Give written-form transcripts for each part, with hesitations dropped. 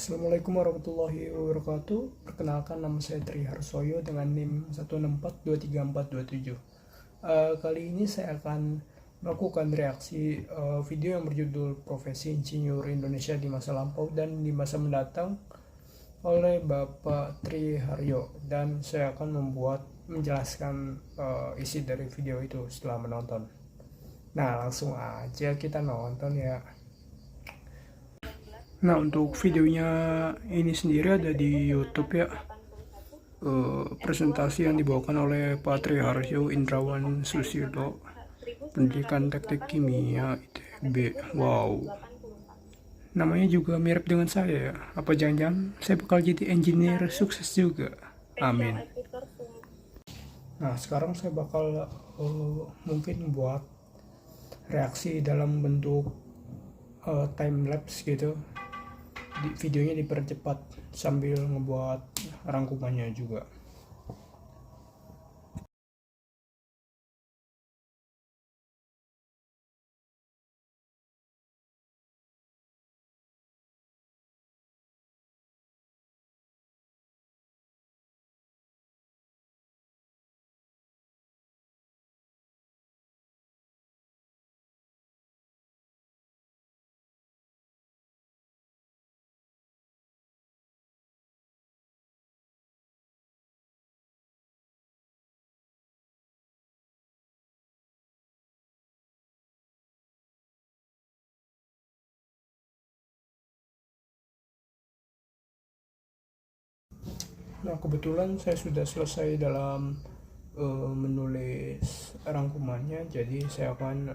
Assalamualaikum warahmatullahi wabarakatuh. Perkenalkan, nama saya Tri Harsoyo dengan NIM 164234427. Kali ini saya akan melakukan reaksi video yang berjudul Profesi Insinyur Indonesia di Masa Lampau dan di Masa Mendatang oleh Bapak Tri Haryo, dan saya akan menjelaskan isi dari video itu setelah menonton. Nah, langsung aja kita nonton ya. Nah, untuk videonya ini sendiri ada di YouTube ya. Presentasi yang dibawakan oleh Pak Tri Haryo Indrawan Susilo, Pendidikan Teknik Kimia ITB. Wow, namanya juga mirip dengan saya ya. Apa jangan-jangan saya bakal jadi engineer sukses juga? Amin. Nah, sekarang saya bakal mungkin buat reaksi dalam bentuk time lapse gitu. Videonya dipercepat sambil ngebuat rangkumannya juga. Nah, kebetulan saya sudah selesai dalam menulis rangkumannya, jadi saya akan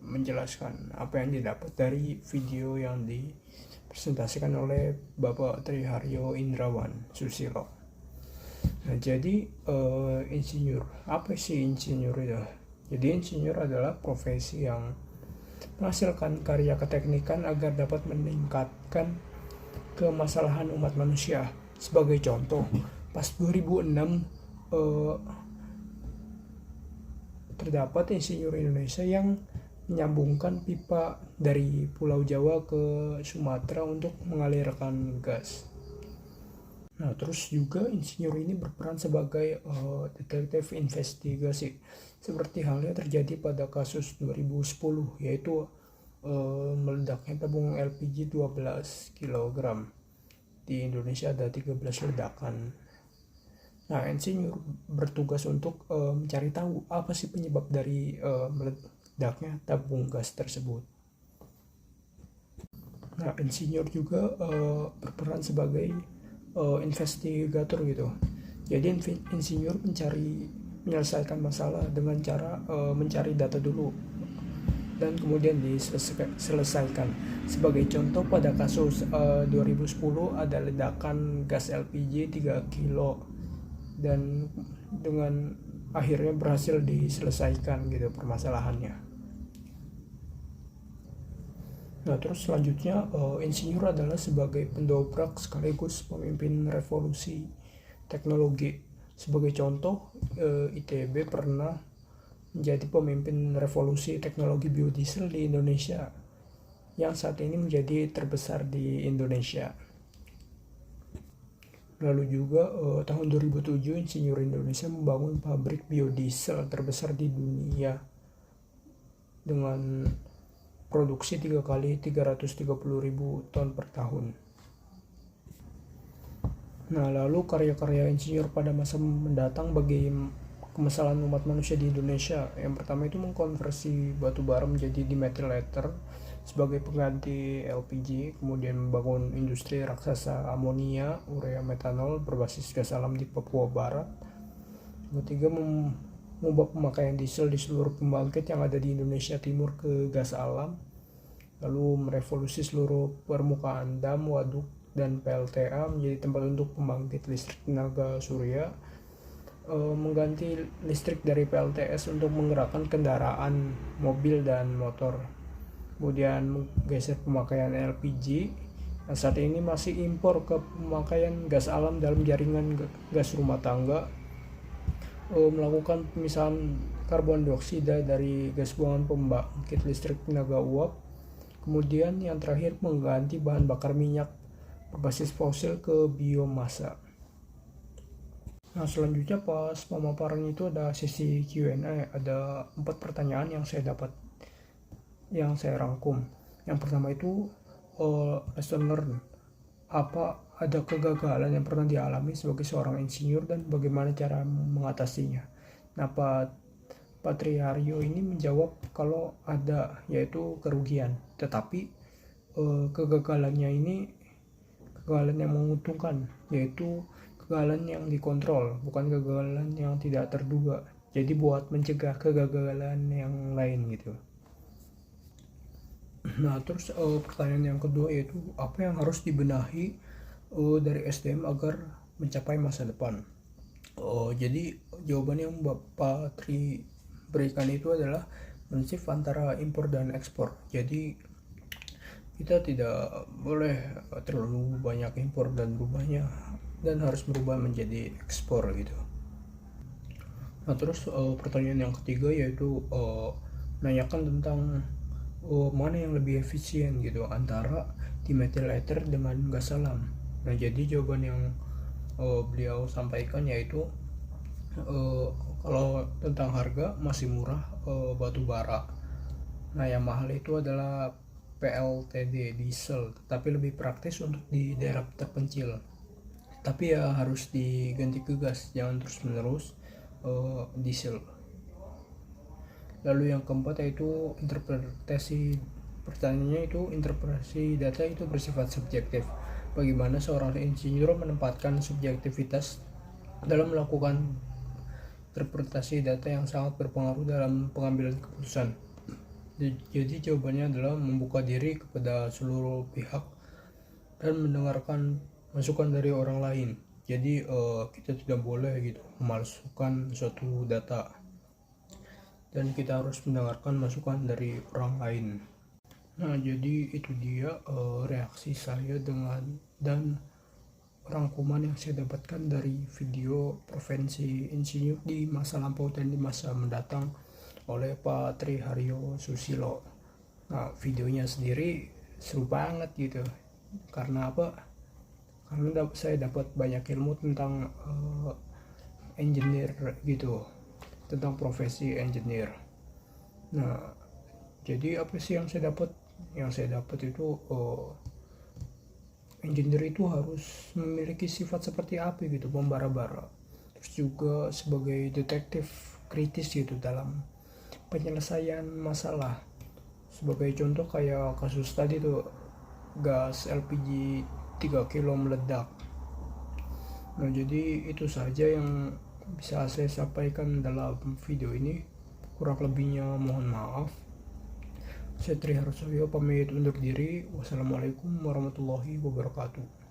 menjelaskan apa yang didapat dari video yang dipresentasikan oleh Bapak Tri Haryo Indrawan Susilo. Nah, jadi insinyur, apa sih insinyur itu? Jadi insinyur adalah profesi yang menghasilkan karya keteknikan agar dapat meningkatkan kemasalahan umat manusia. Sebagai contoh, pas 2006 terdapat insinyur Indonesia yang menyambungkan pipa dari Pulau Jawa ke Sumatera untuk mengalirkan gas. Nah, terus juga insinyur ini berperan sebagai detektif investigasi, seperti halnya terjadi pada kasus 2010, yaitu meledaknya tabung LPG 12 kg. Di Indonesia ada 13 ledakan. Nah, insinyur bertugas untuk mencari tahu apa sih penyebab dari meledaknya tabung gas tersebut. Nah, insinyur juga berperan sebagai investigator gitu. Jadi insinyur menyelesaikan masalah dengan cara mencari data dulu dan kemudian diselesaikan. Sebagai contoh, pada kasus 2010 ada ledakan gas LPG 3 kilo dan dengan akhirnya berhasil diselesaikan gitu permasalahannya. Nah, terus selanjutnya insinyur adalah sebagai pendobrak sekaligus pemimpin revolusi teknologi. Sebagai contoh, ITB pernah menjadi pemimpin revolusi teknologi biodiesel di Indonesia yang saat ini menjadi terbesar di Indonesia. Lalu juga tahun 2007 insinyur Indonesia membangun pabrik biodiesel terbesar di dunia dengan produksi 3 kali 330.000 ton per tahun. Nah, lalu karya-karya insinyur pada masa mendatang bagi kemasalahan umat manusia di Indonesia. Yang pertama itu mengkonversi batu bara menjadi dimethyl ether sebagai pengganti LPG, kemudian membangun industri raksasa amonia, urea, metanol berbasis gas alam di Papua Barat. Ketiga, mengubah pemakaian diesel di seluruh pembangkit yang ada di Indonesia Timur ke gas alam. Lalu merevolusi seluruh permukaan dam, waduk, dan PLTA menjadi tempat untuk pembangkit listrik tenaga surya. Mengganti listrik dari PLTS untuk menggerakkan kendaraan mobil dan motor. Kemudian menggeser pemakaian LPG. Nah, saat ini masih impor ke pemakaian gas alam dalam jaringan gas rumah tangga. Melakukan pemisahan karbon dioksida dari gas buangan pembangkit listrik tenaga uap. Kemudian yang terakhir mengganti bahan bakar minyak berbasis fosil ke biomasa. Nah, selanjutnya pas pemaparan itu ada sesi Q&A, ada 4 pertanyaan yang saya rangkum. Yang pertama itu lesson learn. Apa ada kegagalan yang pernah dialami sebagai seorang insinyur dan bagaimana cara mengatasinya? Nah, Pak Triharyo ini menjawab kalau ada, yaitu kerugian. Tetapi kegagalannya ini kegagalan yang menguntungkan, yaitu kegagalan yang dikontrol, bukan kegagalan yang tidak terduga. Jadi buat mencegah kegagalan yang lain gitu. Nah, terus pertanyaan yang kedua yaitu apa yang harus dibenahi dari SDM agar mencapai masa depan. Jadi jawaban yang Bapak Tri berikan itu adalah prinsip antara impor dan ekspor. Jadi kita tidak boleh terlalu banyak impor dan harus berubah menjadi ekspor gitu. Nah, terus pertanyaan yang ketiga yaitu menanyakan tentang mana yang lebih efisien gitu antara dimethyl ether dengan gas alam. Nah, jadi jawaban yang beliau sampaikan yaitu kalau tentang harga masih murah batu bara. Nah, yang mahal itu adalah PLTD diesel, tapi lebih praktis untuk di daerah terpencil. Tapi ya harus diganti ke gas, jangan terus-menerus diesel. Lalu yang keempat yaitu interpretasi. Pertanyaannya itu interpretasi data itu bersifat subjektif. Bagaimana seorang insinyur menempatkan subjektivitas dalam melakukan interpretasi data yang sangat berpengaruh dalam pengambilan keputusan. Jadi jawabannya adalah membuka diri kepada seluruh pihak dan mendengarkan masukan dari orang lain. Jadi kita tidak boleh gitu memalsukan suatu data, dan kita harus mendengarkan masukan dari orang lain. Nah, jadi itu dia reaksi saya dan rangkuman yang saya dapatkan dari video Profesi Insinyur di masa lampau dan di masa mendatang oleh Pak Triharyo Susilo. Nah, videonya sendiri seru banget gitu. Karena apa? Karena saya dapat banyak ilmu tentang engineer gitu, tentang profesi engineer. Nah, jadi apa sih yang saya dapat? Yang saya dapat itu engineer itu harus memiliki sifat seperti apa gitu, membara-bara. Terus juga sebagai detektif kritis gitu dalam penyelesaian masalah. Sebagai contoh kayak kasus tadi tuh, gas LPG 3 kilo meledak. Nah, jadi itu saja yang bisa saya sampaikan dalam video ini. Kurang lebihnya mohon maaf. Saya Triharyo pamit undur diri. Wassalamualaikum warahmatullahi wabarakatuh.